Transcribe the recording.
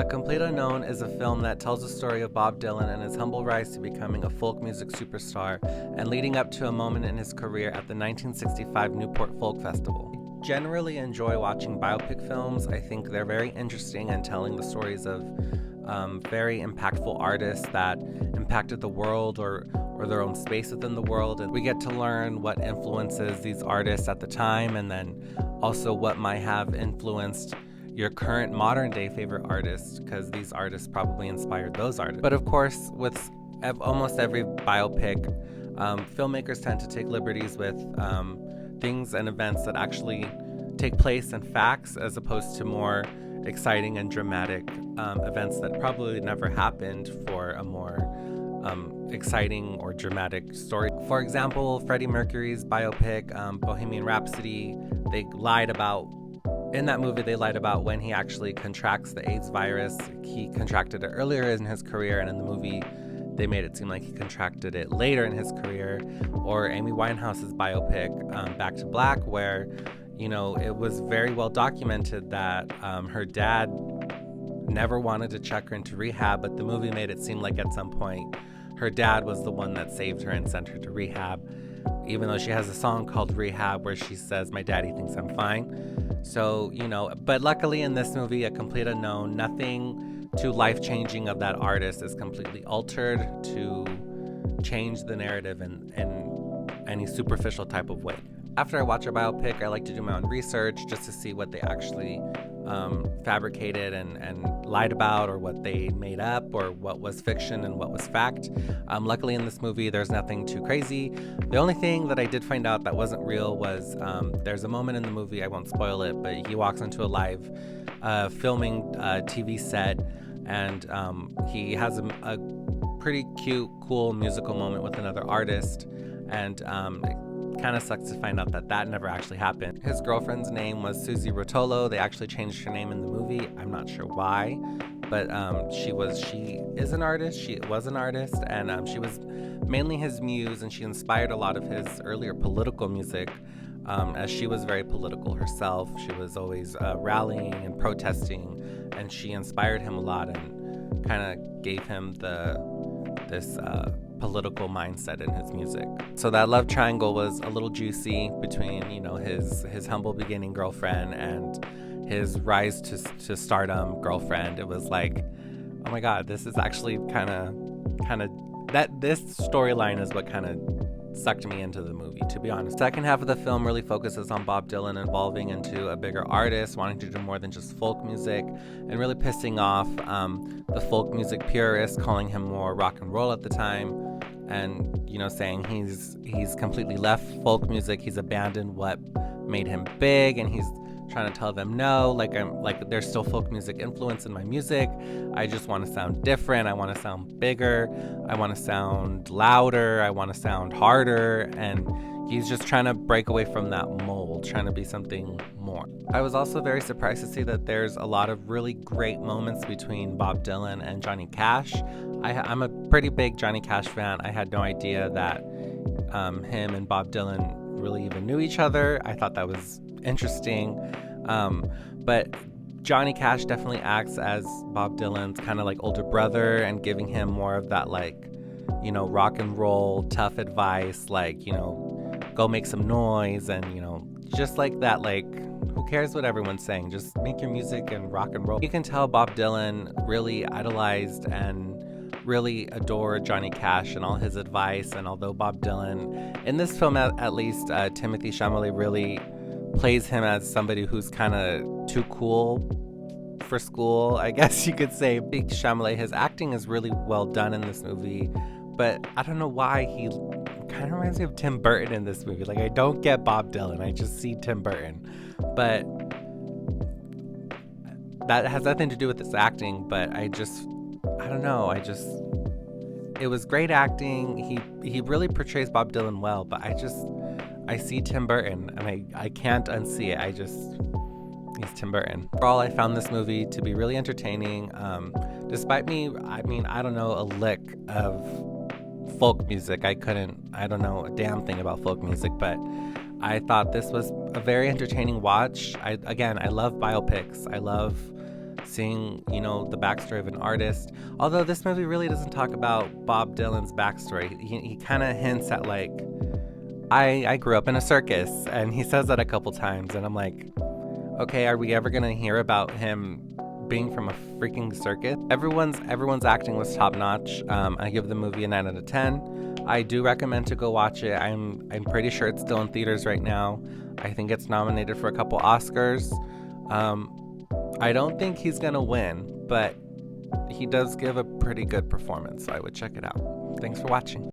Complete Unknown is a film that tells the story of Bob Dylan and his humble rise to becoming a folk music superstar and leading up to a moment in his career at the 1965 Newport Folk Festival. I generally enjoy watching biopic films. I think they're very interesting in telling the stories of very impactful artists that impacted the world or their own space within the world. And we get to learn what influences these artists at the time, and then also what might have influenced your current modern day favorite artists, because these artists probably inspired those artists. But of course, with almost every biopic, filmmakers tend to take liberties with things and events that actually take place in facts, as opposed to more exciting and dramatic events that probably never happened for a more exciting or dramatic story. For example, Freddie Mercury's biopic, Bohemian Rhapsody, in that movie, they lied about when he actually contracts the AIDS virus. He contracted it earlier in his career, and in the movie, they made it seem like he contracted it later in his career. Or Amy Winehouse's biopic, Back to Black, where, it was very well documented that her dad never wanted to check her into rehab, but the movie made it seem like at some point her dad was the one that saved her and sent her to rehab, even though she has a song called Rehab where she says, "My daddy thinks I'm fine." So, but luckily in this movie, A Complete Unknown, nothing too life-changing of that artist is completely altered to change the narrative in any superficial type of way. After I watch a biopic, I like to do my own research just to see what they actually fabricated and lied about, or what they made up, or what was fiction and what was fact. Luckily in this movie, there's nothing too crazy. The only thing that I did find out that wasn't real was there's a moment in the movie, I won't spoil it, but he walks into a live filming TV set, and he has a pretty cute, cool musical moment with another artist, and it kind of sucks to find out that never actually happened. His girlfriend's name was Susie Rotolo. They actually changed her name in the movie. I'm not sure why, but she is an artist. She was an artist, and she was mainly his muse, and she inspired a lot of his earlier political music, as she was very political herself. She was always rallying and protesting, and she inspired him a lot and kind of gave him this political mindset in his music. So that love triangle was a little juicy between, his humble beginning girlfriend and his rise to stardom girlfriend. It was like, oh my God, this is actually kind of this storyline is what kind of sucked me into the movie, to be honest. Second half of the film really focuses on Bob Dylan evolving into a bigger artist, wanting to do more than just folk music, and really pissing off the folk music purists, calling him more rock and roll at the time, and saying he's completely left folk music. He's abandoned what made him big, and he's trying to tell them no, there's still folk music influence in my music. I just want to sound different. I want to sound bigger. I want to sound louder. I want to sound harder. And he's just trying to break away from that mold, trying to be something more. I was also very surprised to see that there's a lot of really great moments between Bob Dylan and Johnny Cash. I'm a pretty big Johnny Cash fan. I had no idea that him and Bob Dylan really even knew each other. I thought that was interesting. But Johnny Cash definitely acts as Bob Dylan's kind of like older brother, and giving him more of that rock and roll tough advice, go make some noise, and just like that, who cares what everyone's saying, just make your music and rock and roll. You can tell Bob Dylan really idolized and really adored Johnny Cash and all his advice. And although Bob Dylan, in this film at least, Timothée Chalamet really plays him as somebody who's kind of too cool for school, I guess you could say. Big Chalamet, his acting is really well done in this movie, but I don't know why he kind of reminds me of Tim Burton in this movie. I don't get Bob Dylan, I just see Tim Burton. But that has nothing to do with his acting, but I don't know, it was great acting. He really portrays Bob Dylan well, but I see Tim Burton, and I can't unsee it. He's Tim Burton. Overall, I found this movie to be really entertaining. Despite me, I don't know a lick of folk music. I don't know a damn thing about folk music, but I thought this was a very entertaining watch. I love biopics. I love seeing, you know, the backstory of an artist. Although this movie really doesn't talk about Bob Dylan's backstory. He kind of hints at, like, I grew up in a circus, and he says that a couple times, and I'm like, okay, are we ever gonna hear about him being from a freaking circus? Everyone's acting was top notch. I give the movie a 9 out of 10. I do recommend to go watch it. I'm pretty sure it's still in theaters right now. I think it's nominated for a couple Oscars. I don't think he's gonna win, but he does give a pretty good performance, so I would check it out. Thanks for watching.